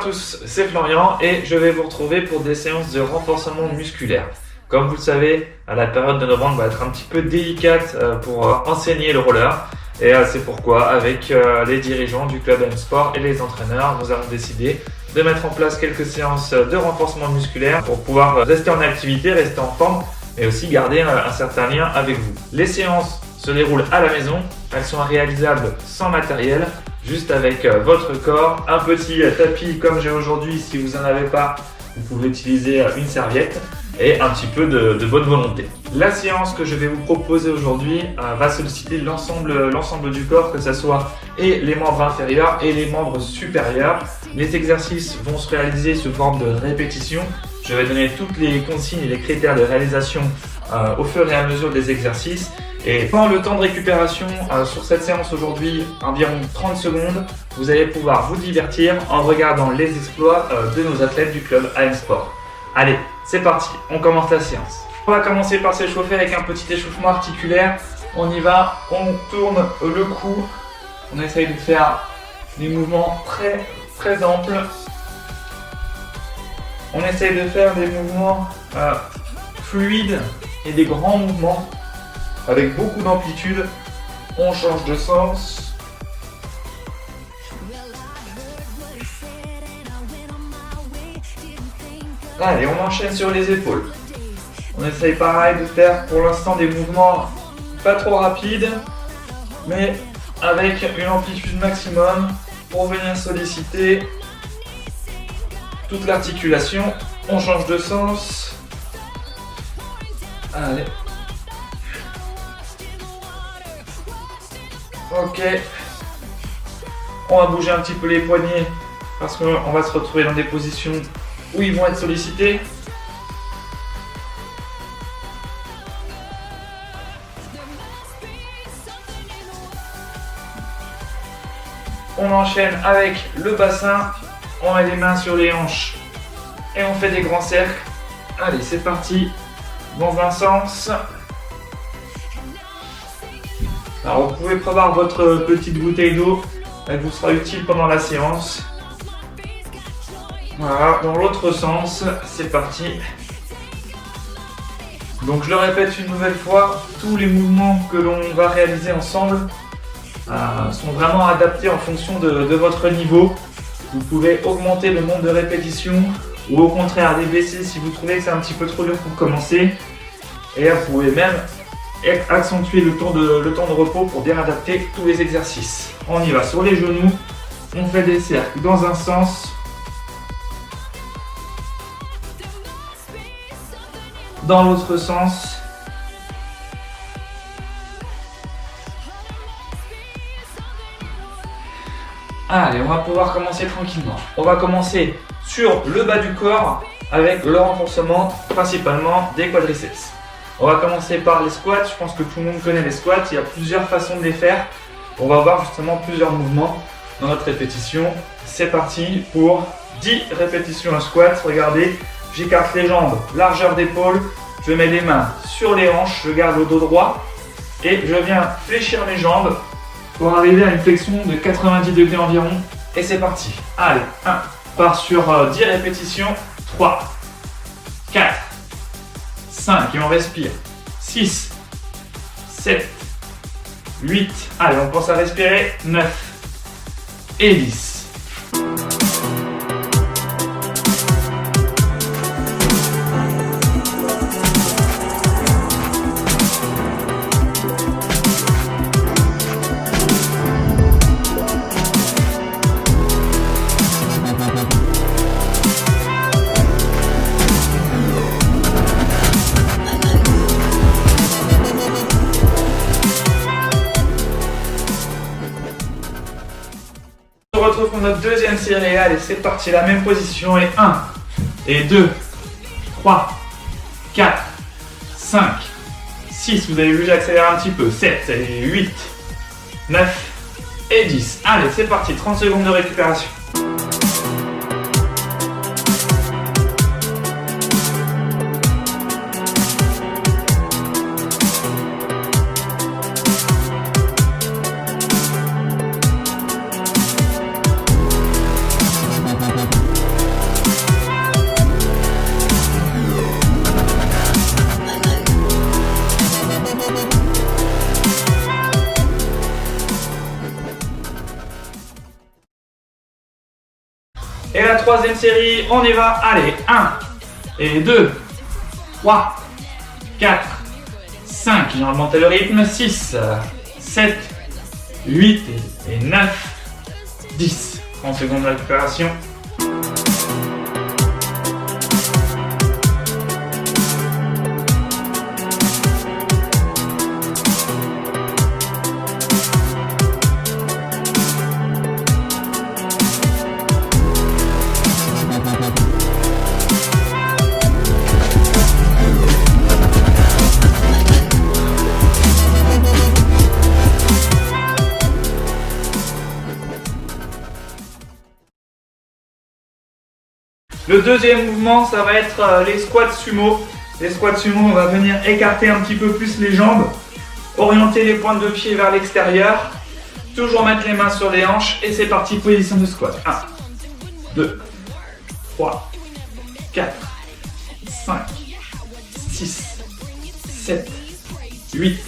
tous, c'est Florian et je vais vous retrouver pour des séances de renforcement musculaire. Comme vous le savez, la période de novembre va être un petit peu délicate pour enseigner le roller. Et c'est pourquoi, avec les dirigeants du club M-Sport et les entraîneurs, nous avons décidé de mettre en place quelques séances de renforcement musculaire pour pouvoir rester en activité, rester en forme, mais aussi garder un certain lien avec vous. Les séances se déroulent à la maison, elles sont réalisables sans matériel, juste avec votre corps, un petit tapis comme j'ai aujourd'hui. Si vous n'en avez pas, vous pouvez utiliser une serviette et un petit peu de bonne volonté. La séance que je vais vous proposer aujourd'hui va solliciter l'ensemble du corps, que ce soit et les membres inférieurs et les membres supérieurs. Les exercices vont se réaliser sous forme de répétition. Je vais donner toutes les consignes et les critères de réalisation au fur et à mesure des exercices. Et pendant le temps de récupération sur cette séance aujourd'hui, environ 30 secondes, vous allez pouvoir vous divertir en regardant les exploits de nos athlètes du club M-Sport. Allez, c'est parti, on commence la séance. On va commencer par s'échauffer avec un petit échauffement articulaire. On y va, on tourne le cou, on essaye de faire des mouvements très amples. On essaye de faire des mouvements fluides et des grands mouvements avec beaucoup d'amplitude. On change de sens. Allez, on enchaîne sur les épaules. On essaye pareil de faire pour l'instant des mouvements pas trop rapides, mais avec une amplitude maximum pour venir solliciter toute l'articulation. On change de sens. Allez. Ok. On va bouger un petit peu les poignets parce qu'on va se retrouver dans des positions où ils vont être sollicités. On enchaîne avec le bassin, on met les mains sur les hanches et on fait des grands cercles. Allez, c'est parti, dans un sens. Alors vous pouvez prévoir votre petite bouteille d'eau, elle vous sera utile pendant la séance. Voilà, dans l'autre sens, c'est parti. Donc je le répète une nouvelle fois, tous les mouvements que l'on va réaliser ensemble sont vraiment adaptés en fonction de votre niveau. Vous pouvez augmenter le nombre de répétitions ou au contraire les baisser si vous trouvez que c'est un petit peu trop dur pour commencer. Et vous pouvez même accentuer le temps de repos pour bien adapter tous les exercices. On y va sur les genoux, on fait des cercles dans un sens, dans l'autre sens. Allez, on va pouvoir commencer tranquillement. On va commencer sur le bas du corps avec le renforcement principalement des quadriceps. On va commencer par les squats. Je pense que tout le monde connaît les squats. Il y a plusieurs façons de les faire. On va voir justement plusieurs mouvements dans notre répétition. C'est parti pour 10 répétitions à squat. Regardez, j'écarte les jambes, largeur d'épaule. Je mets les mains sur les hanches. Je garde le dos droit. Et je viens fléchir mes jambes pour arriver à une flexion de 90 degrés environ. Et c'est parti. Allez, 1. On part sur 10 répétitions. 3, 4, 5 et on respire. 6, 7, 8. Allez, on pense à respirer. 9 et 10. On se retrouve pour notre deuxième série. Allez, c'est parti, la même position. Et 1, et 2, 3, 4, 5, 6. Vous avez vu, j'accélère un petit peu. 7 et 8, 9 et 10. Allez, c'est parti, 30 secondes de récupération. troisième série, on y va. Allez, 1 et 2, 3, 4, 5. J'ai remonté le rythme. 6, 7, 8 et 9, 10. 30 secondes de récupération. Le deuxième mouvement, ça va être les squats sumo. Les squats sumo, on va venir écarter un petit peu plus les jambes, orienter les pointes de pied vers l'extérieur, toujours mettre les mains sur les hanches et c'est parti, position de squat. 1, 2, 3, 4, 5, 6, 7, 8,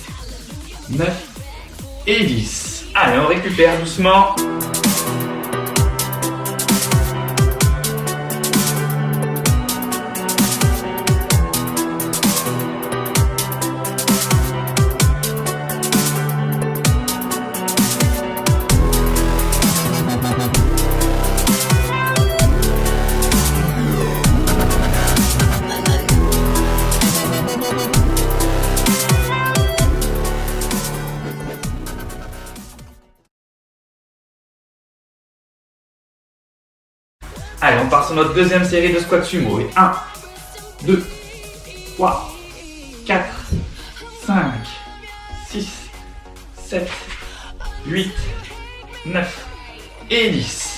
9 et 10. Allez, on récupère doucement. Allez, on part sur notre deuxième série de squats sumo. Et 1, 2, 3, 4, 5, 6, 7, 8, 9 et 10.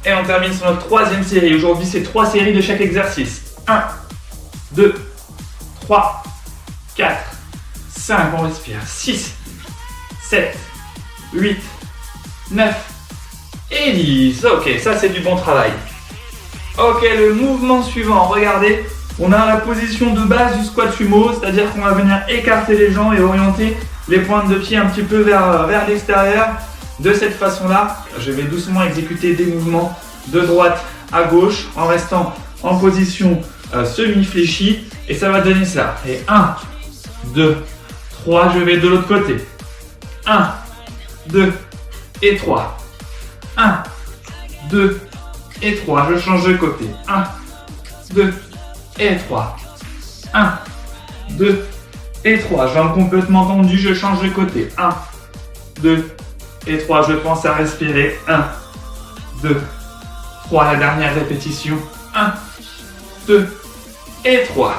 Et on termine sur notre troisième série. Aujourd'hui, c'est 3 séries de chaque exercice. 1, 2, 3, 4, 5. On respire. 6, 7, 8, 9 et 10. Ok, ça c'est du bon travail. Ok, le mouvement suivant. Regardez, on a la position de base du squat sumo, c'est-à-dire qu'on va venir écarter les jambes et orienter les pointes de pied un petit peu vers l'extérieur. De cette façon-là, je vais doucement exécuter des mouvements de droite à gauche en restant en position semi-fléchie et ça va donner ça. Et 1, 2, 3, je vais de l'autre côté. 1, 2 et 3. 1, 2 et 3, je change de côté. 1, 2 et 3. 1, 2 et 3, jambes complètement tendues, je change de côté. 1, 2 et 3, je pense à respirer. 1, 2, 3, la dernière répétition. 1, 2 et 3.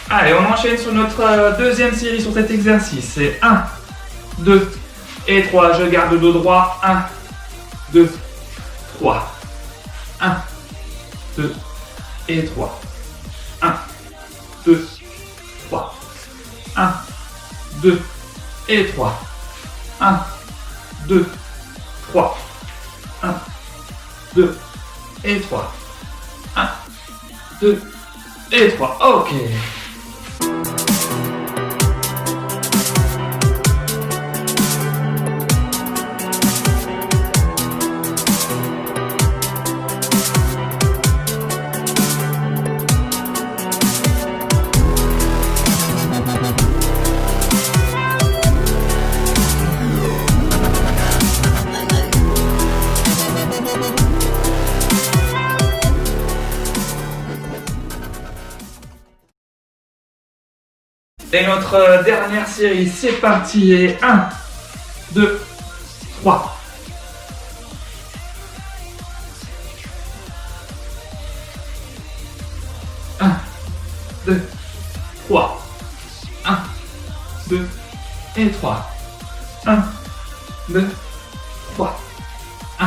Allez, on enchaîne sur notre deuxième série sur cet exercice. C'est 1, 2 et 3. Je garde le dos droit. 1, 2, 3. 1, 2 et 3. 1, 2, 3. 1, 2 et 3. 1, 2, 3. 1, 2 et 3. 1, 2 et 3. Ok. Et notre dernière série, c'est parti. Et 1, 2, 3. 1, 2, 3. 1, 2 et 3. 1, 2, 3. 1,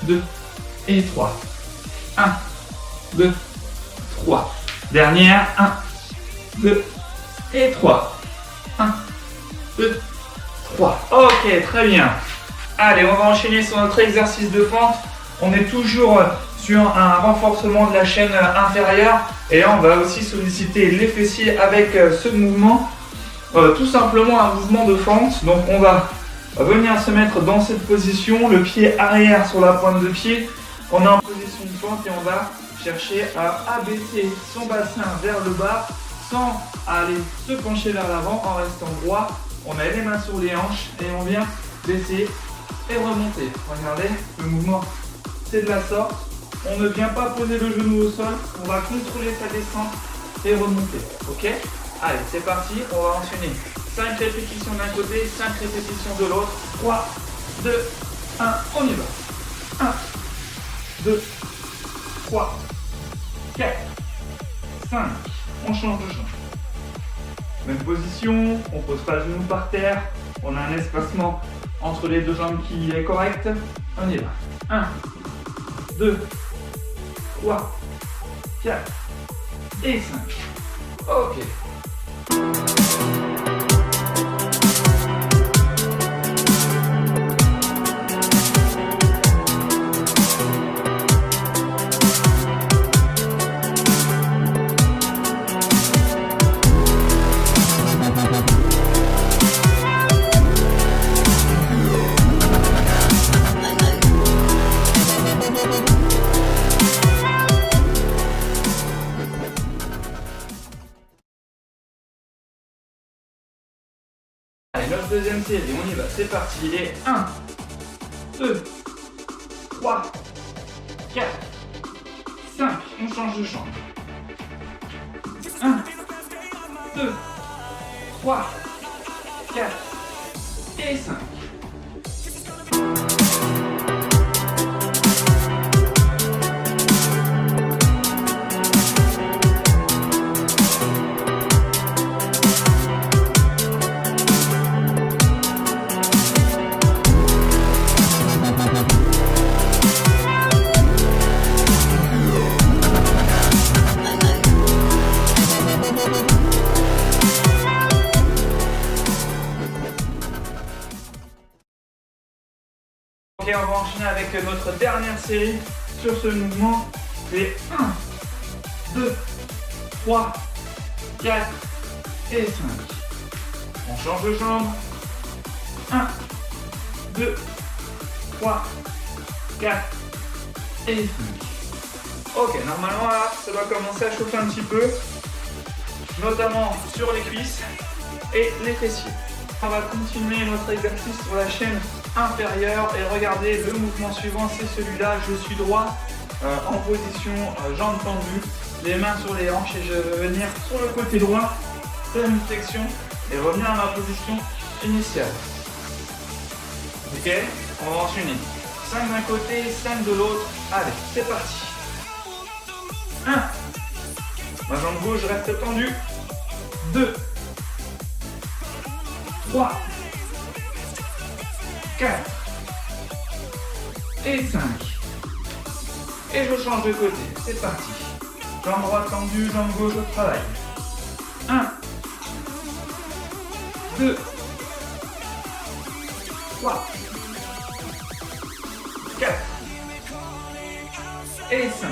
2 et 3. 1, 2, 3. Dernière. 1, 2 et 3. 1, 2, 3. Ok, très bien. Allez, on va enchaîner sur notre exercice de fente. On est toujours sur un renforcement de la chaîne inférieure. Et là, on va aussi solliciter les fessiers avec ce mouvement. Tout simplement un mouvement de fente. Donc, on va venir se mettre dans cette position. Le pied arrière sur la pointe de pied. On est en position de fente et on va chercher à abaisser son bassin vers le bas sans aller se pencher vers l'avant en restant droit. On a les mains sur les hanches et on vient baisser et remonter. Regardez, le mouvement c'est de la sorte. On ne vient pas poser le genou au sol, on va contrôler sa descente et remonter. Ok? Allez, c'est parti, on va enchaîner 5 répétitions d'un côté, 5 répétitions de l'autre. 3, 2, 1, on y va. 1, 2, 3, 4, 5. On change de champ. Même position, on ne pose pas le genou par terre. On a un espacement entre les deux jambes qui est correct. On y va. 1, 2, 3, 4 et 5. Ok. Allez, notre deuxième série, on y va, c'est parti. Et 1, 2, 3, 4, 5. On change de champ. 1, 2, 3, 4 et 5. Ok, on va enchaîner avec notre dernière série sur ce mouvement. C'est 1, 2, 3, 4 et 5. On change de jambe. 1, 2, 3, 4 et 5. Ok, normalement là, ça doit commencer à chauffer un petit peu, notamment sur les cuisses et les fessiers. On va continuer notre exercice sur la chaîne inférieure et regardez, le mouvement suivant c'est celui-là. Je suis droit en position jambes tendues, les mains sur les hanches et je vais venir sur le côté droit, faire une flexion et revenir à ma position initiale. Ok, on va enchaîner 5 d'un côté, 5 de l'autre. Allez, c'est parti. 1, ma jambe gauche reste tendue. 2, 3, 4 et 5. Et je change de côté. C'est parti. Jambe droite tendue, jambe gauche au travail. 1, 2, 3, 4 et 5.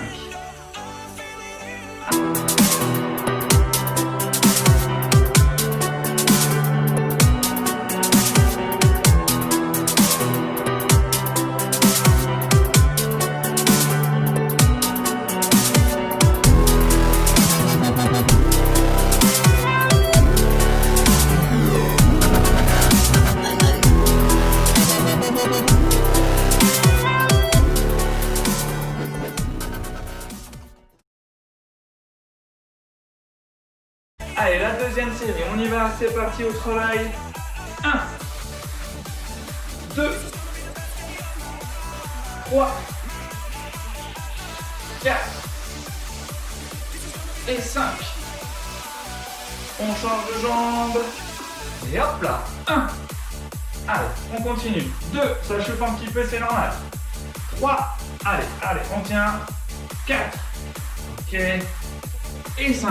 série, on y va, c'est parti au travail. 1, 2, 3, 4 et 5. On change de jambe. Et hop là. 1. Allez, on continue. 2, ça chauffe un petit peu, c'est normal. 3, allez, on tient. 4, ok. Et 5.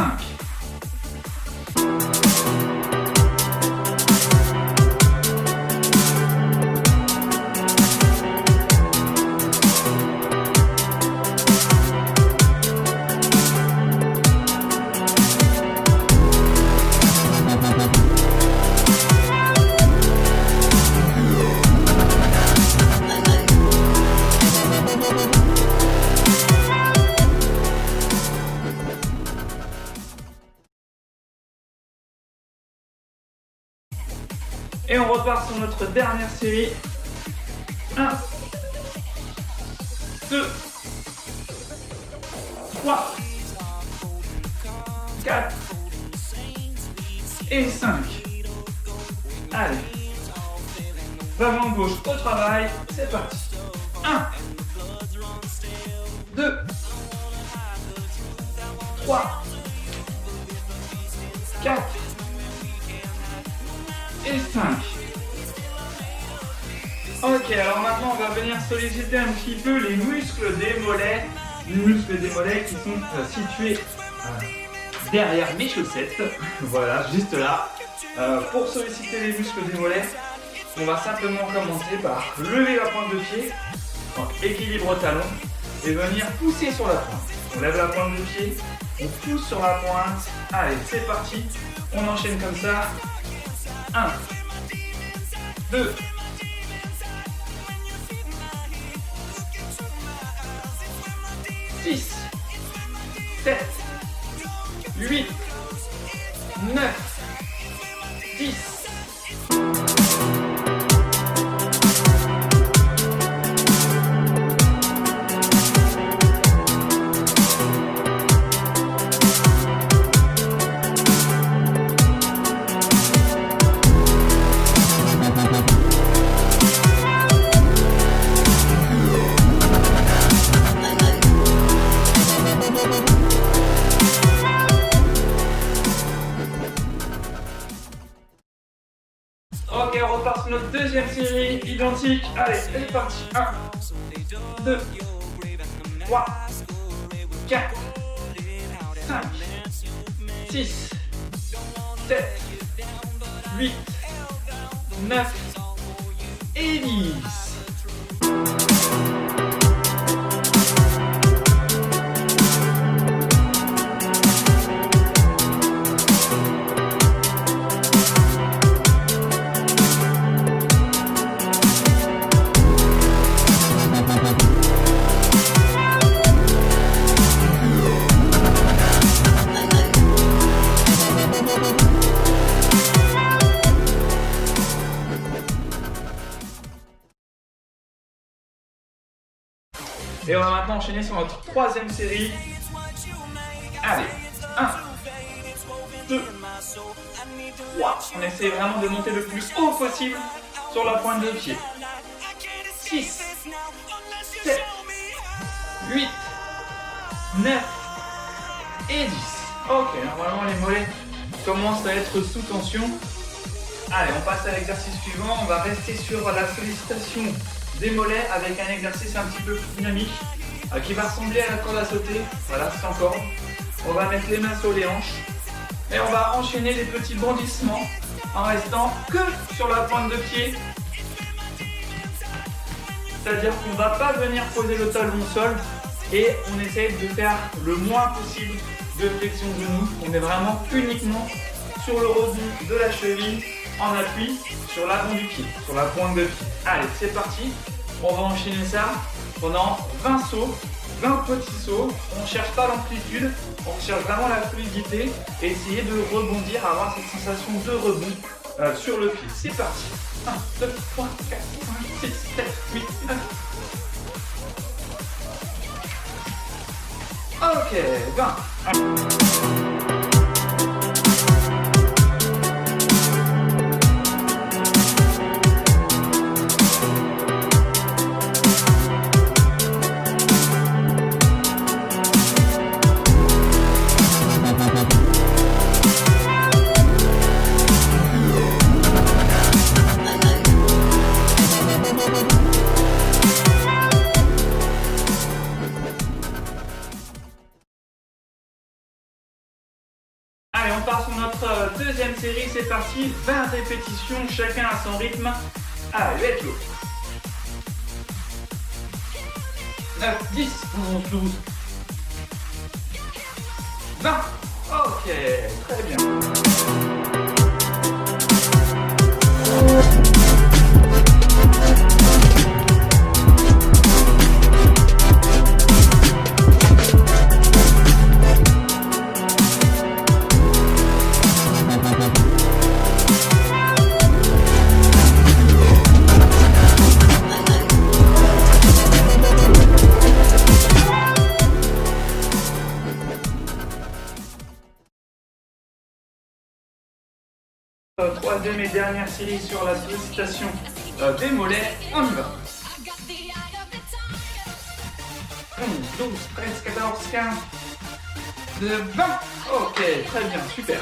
Et on repart sur notre dernière série. 1, 2, 3, 4 et 5. Allez. L'avant gauche au travail, c'est parti. 1, 2, 3, 4 et 5. Ok, alors maintenant on va venir solliciter un petit peu les muscles des mollets. Les muscles des mollets qui sont situés derrière mes chaussettes. Voilà, juste là. Pour solliciter les muscles des mollets, on va simplement commencer par lever la pointe de pied, donc équilibre talon, et venir pousser sur la pointe. On lève la pointe de pied, on pousse sur la pointe. Allez, c'est parti. On enchaîne comme ça. 1, 2, 6, 7, 8, 9, 10. Ok, on repart sur notre deuxième série, identique. Allez, c'est parti. 1, 2, 3, 4, 5, 6, 7, 8, 9 et 10. Et on va maintenant enchaîner sur notre troisième série. Allez, 1, 2, 3. On essaie vraiment de monter le plus haut possible sur la pointe de pied. 6, 7, 8, 9 et 10. Ok, normalement les mollets commencent à être sous tension. Allez, on passe à l'exercice suivant. On va rester sur la sollicitation des mollets avec un exercice un petit peu plus dynamique qui va ressembler à la corde à sauter. Voilà, sans corde. On va mettre les mains sur les hanches et on va enchaîner les petits bondissements en restant que sur la pointe de pied. C'est-à-dire qu'on ne va pas venir poser le talon au sol et on essaye de faire le moins possible de flexion de genoux. On est vraiment uniquement sur le rebond de la cheville en appui sur l'avant du pied, sur la pointe de pied. Allez, c'est parti. On va enchaîner ça pendant 20 sauts, 20 petits sauts. On ne cherche pas l'amplitude, on cherche vraiment la fluidité et essayer de rebondir, avoir cette sensation de rebond sur le pied. C'est parti. 1, 2, 3, 4, 5, 6, 7, 8, 9. Ok, 20. notre deuxième série, c'est parti. 20 répétitions, chacun à son rythme. Allez, let's go. 9, 10, 11, 12, 20. Ok, très bien. Troisième et dernière série sur la sollicitation des mollets, on y va. 11, 12, 13, 14, 15, 20. Ok, très bien, super.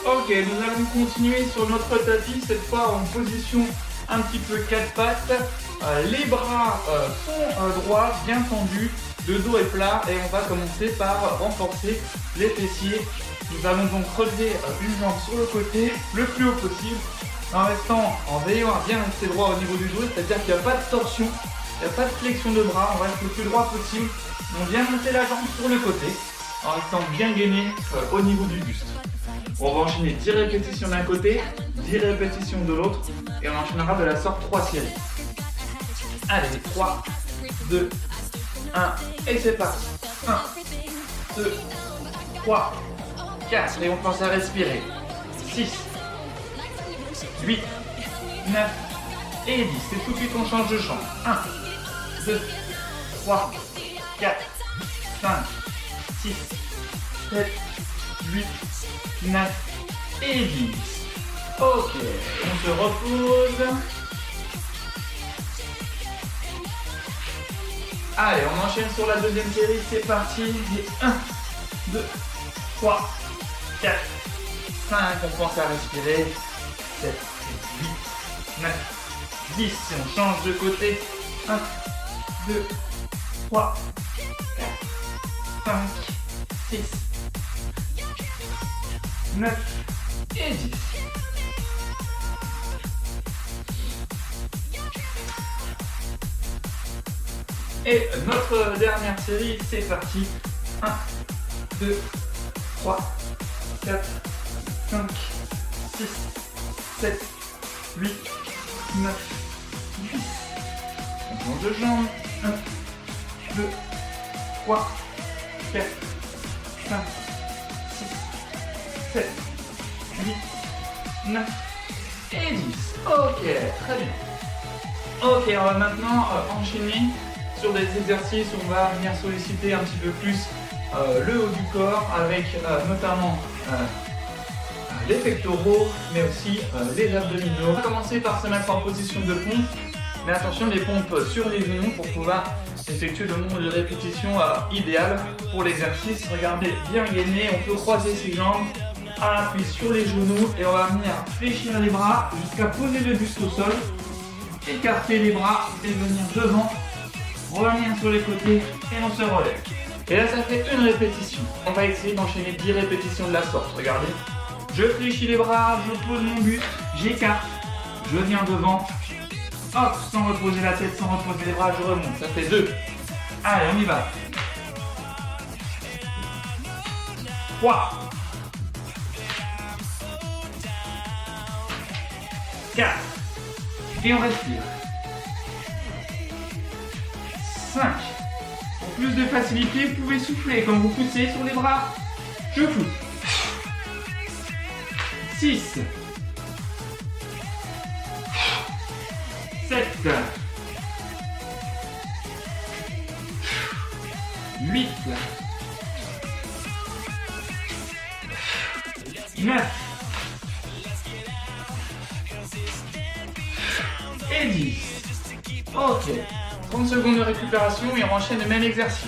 Ok, nous allons continuer sur notre tapis, cette fois en position un petit peu 4 pattes. Les bras sont droits, bien tendus, le dos est plat et on va commencer par renforcer les fessiers. Nous allons donc relever une jambe sur le côté le plus haut possible en veillant à bien rester droit au niveau du dos, c'est-à-dire qu'il n'y a pas de torsion, il n'y a pas de flexion de bras, on reste le plus droit possible. On vient monter la jambe sur le côté en restant bien gainé au niveau du buste. On va enchaîner 10 répétitions d'un côté, 10 répétitions de l'autre et on enchaînera de la sorte 3 séries. Allez, 3, 2, 1 et c'est parti. 1, 2, 3, 4 et on pense à respirer. 6, 8, 9 et 10. Et tout de suite on change de champ. 1, 2, 3, 4, 5, 6, 7, 8, 9 et 10. Ok, on se repose. Allez, on enchaîne sur la deuxième série, c'est parti. 1, 2, 3, 4, 5, on pense à respirer. 7, 8, 9, 10. Et on change de côté. 1, 2, 3, 4, 5, 6, 9 et 10. Et notre dernière série, c'est parti. 1, 2, 3, 4, 5, 6, 7, 8, 9, 10. On change de jambe. 1, 2, 3, 4, 5, 7, 8, 9 et 10. Ok, très bien. Ok, on va maintenant enchaîner sur des exercices où on va venir solliciter un petit peu plus le haut du corps avec notamment les pectoraux mais aussi les abdominaux. On va commencer par se mettre en position de pompe, mais attention, les pompes sur les genoux pour pouvoir effectuer le nombre de répétitions idéal pour l'exercice. Regardez, bien gainé, on peut croiser ses jambes, appuyer sur les genoux et on va venir fléchir les bras jusqu'à poser le buste au sol, écarter les bras et venir devant, revenir sur les côtés et on se relève. Et là ça fait une répétition. On va essayer d'enchaîner 10 répétitions de la sorte. Regardez, je fléchis les bras, je pose mon buste, j'écarte, je viens devant, hop, sans reposer la tête, sans reposer les bras, je remonte. Ça fait 2. Allez, on y va. 3, 4 et on respire. 5. Pour plus de facilité, vous pouvez souffler quand vous poussez sur les bras. Je pousse. 6. 7. 8. et 10. Ok. 30 secondes de récupération et on enchaîne le même exercice.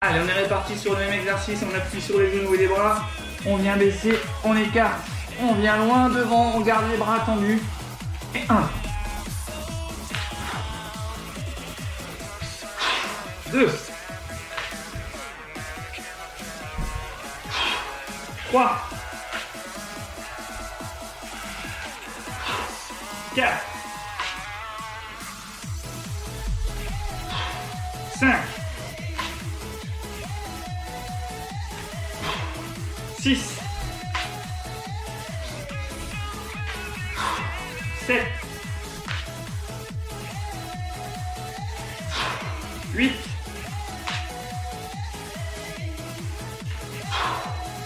Allez, on est réparti sur le même exercice, on appuie sur les genoux et les bras, on vient baisser, on écarte, on vient loin devant, on garde les bras tendus. Et 1, 2, 3, 4, 5, 6, 7, 8,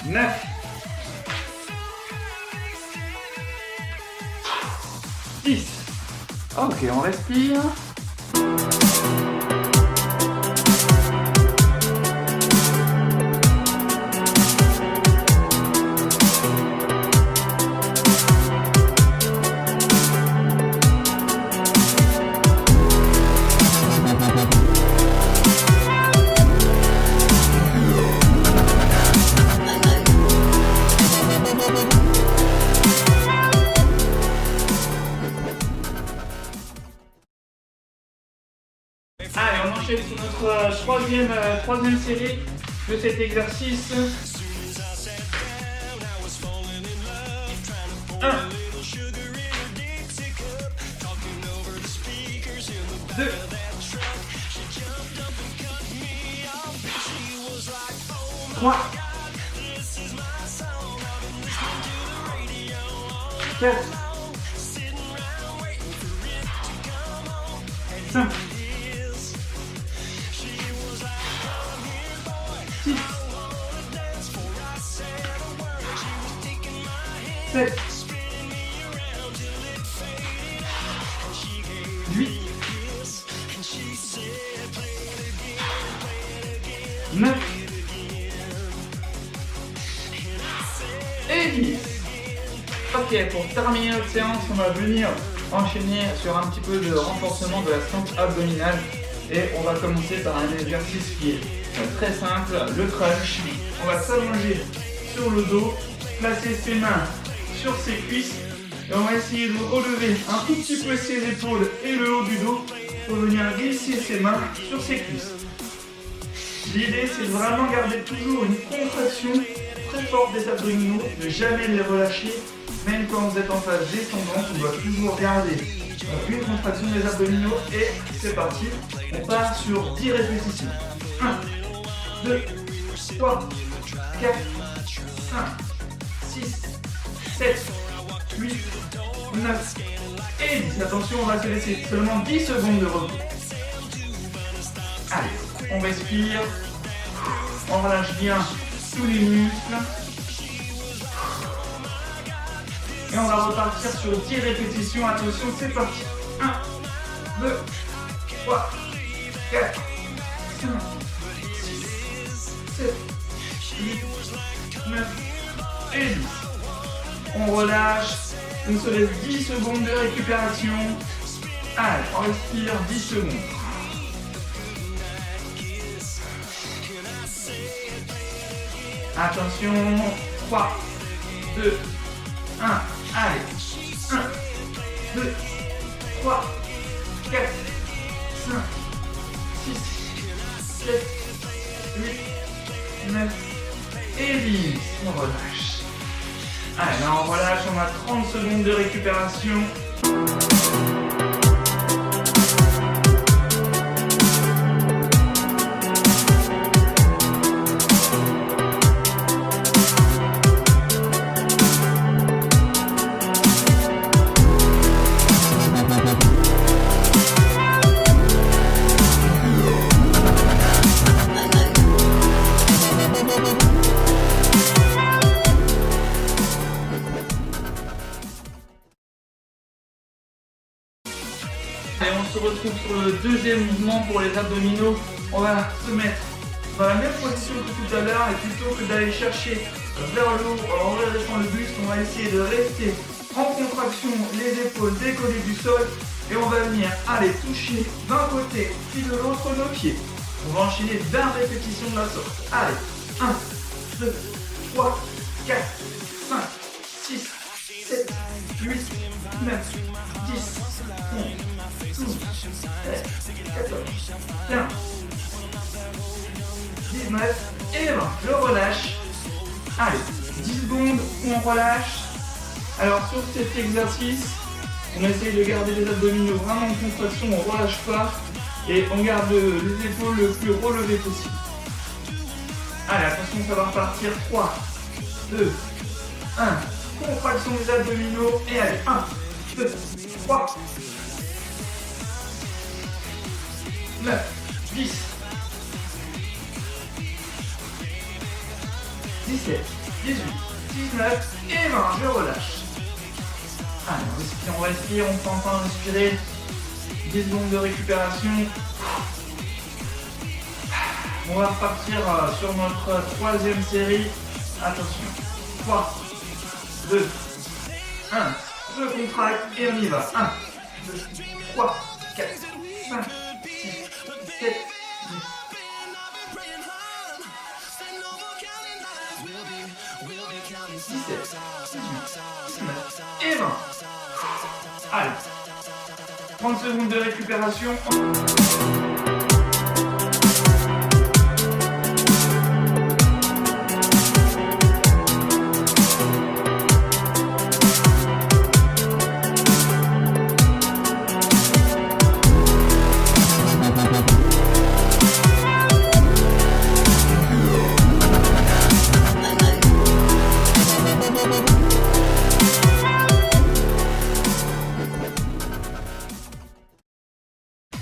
9, 10. Ok, on respire. Allez, on enchaîne sur notre troisième série de cet exercice. 1, 2, 3, 4, 5, 6, 7, 8, 9 et 10. Ok, pour terminer notre séance, on va venir enchaîner sur un petit peu de renforcement de la sangle abdominale et on va commencer par un exercice qui est très simple, le crunch. On va s'allonger sur le dos, placer ses mains sur ses cuisses et on va essayer de relever un tout petit peu ses épaules et le haut du dos pour venir glisser ses mains sur ses cuisses. L'idée c'est de vraiment garder toujours une contraction très forte des abdominaux, ne jamais les relâcher, même quand vous êtes en phase descendante, on doit toujours garder une contraction des abdominaux et c'est parti, on part sur 10 répétitions. 1, 2, 3, 4, 5, 6, 7, 8, 9 et 10. Attention, on va se laisser seulement 10 secondes de repos. Allez, on respire, on relâche bien tous les muscles. Et on va repartir sur 10 répétitions. Attention, c'est parti. 1, 2, 3, 4, 5, 6, 7, 8, 9 et 10. On relâche. On se laisse 10 secondes de récupération. Allez, on respire 10 secondes. Attention, 3, 2, 1, allez, 1, 2, 3, 4, 5, 6, 7, 8, 9 et 10. On relâche. Allez, là on relâche, on a 30 secondes de récupération. Et on se retrouve sur le deuxième mouvement pour les abdominaux. On va se mettre dans la même position que tout à l'heure et plutôt que d'aller chercher vers le haut en redressant le buste, on va essayer de rester en contraction, les épaules décollées du sol et on va venir aller toucher d'un côté puis de l'autre nos pieds. On va enchaîner 20 répétitions de la sorte. Allez, 1, 2, 3, 4, 5, 6, 7, 8, 9, 10, 11, 12, 13, 14, 15, 19 et 20. Je relâche. Allez, 10 secondes où on relâche. Alors sur cet exercice, on essaye de garder les abdominaux vraiment en contraction, on ne relâche pas et on garde les épaules le plus relevées possible. Allez, attention, ça va repartir. 3, 2, 1. Contraction des abdominaux et allez, 1, 2, 3, 9, 10, 17, 18, 19 et 20. Je relâche. Allez, on respire, on prend le temps de respirer. 10 secondes de récupération. On va repartir sur notre troisième série. Attention. 3, 2, 1. Je contracte et on y va. 1, 2, 3, 4, 5, 6, 7, 10. 17, 18, 19 et 20. Allez. 30 secondes de récupération.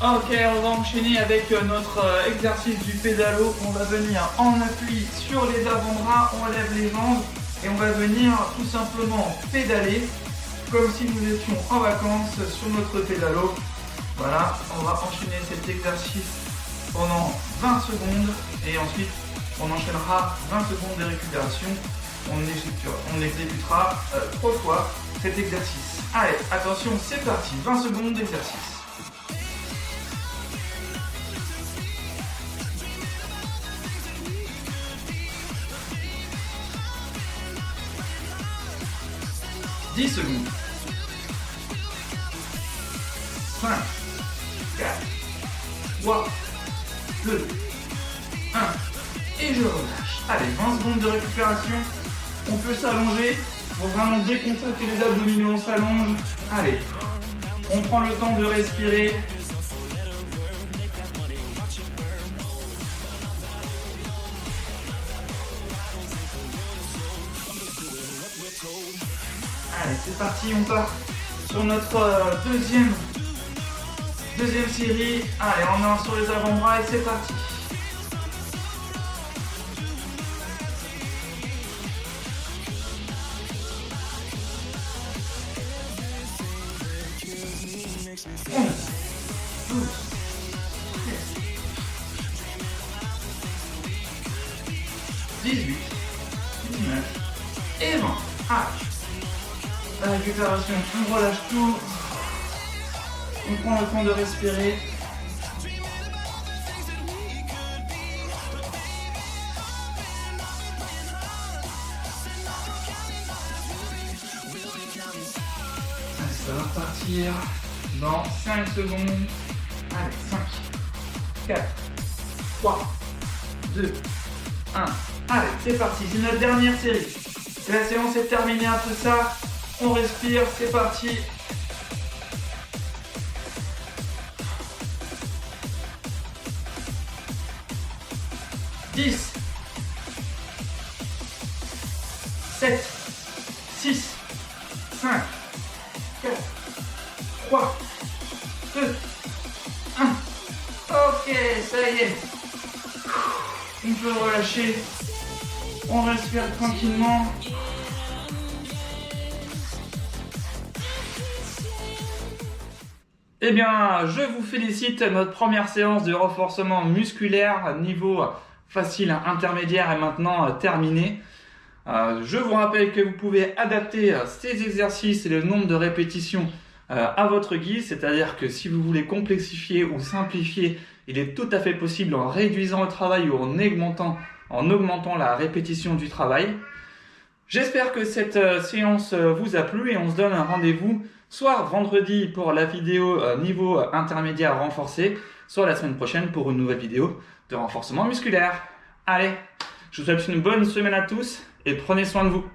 Ok, on va enchaîner avec notre exercice du pédalo. On va venir en appui sur les avant-bras, on lève les jambes et on va venir tout simplement pédaler comme si nous étions en vacances sur notre pédalo. Voilà, on va enchaîner cet exercice pendant 20 secondes et ensuite on enchaînera 20 secondes de récupération. On exécutera 3 fois cet exercice. Allez, attention, c'est parti, 20 secondes d'exercice. « 10 secondes. 5, 4, 3, 2, 1. Et je relâche. Allez, 20 secondes de récupération. On peut s'allonger pour vraiment décontracter les abdominaux. On s'allonge. Allez, on prend le temps de respirer. Allez, c'est parti, on part sur notre deuxième série. Allez, on est sur les avant-bras et c'est parti. Et 20. Allez. La récupération, on relâche tout. On prend le temps de respirer. Ça va repartir dans 5 secondes. Allez, 5, 4, 3, 2, 1. Allez, c'est parti, c'est notre dernière série. La séance est terminée après ça. On respire, c'est parti. « 10, 7, 6, 5, 4, 3, 2, 1. Ok, ça y est. On peut relâcher. On respire tranquillement. Eh bien, je vous félicite, notre première séance de renforcement musculaire niveau facile, intermédiaire est maintenant terminée. Je vous rappelle que vous pouvez adapter ces exercices et le nombre de répétitions à votre guise, c'est-à-dire que si vous voulez complexifier ou simplifier, il est tout à fait possible en réduisant le travail ou en augmentant la répétition du travail. J'espère que cette séance vous a plu et on se donne un rendez-vous soit vendredi pour la vidéo niveau intermédiaire renforcé, soit la semaine prochaine pour une nouvelle vidéo de renforcement musculaire. Allez, je vous souhaite une bonne semaine à tous et prenez soin de vous.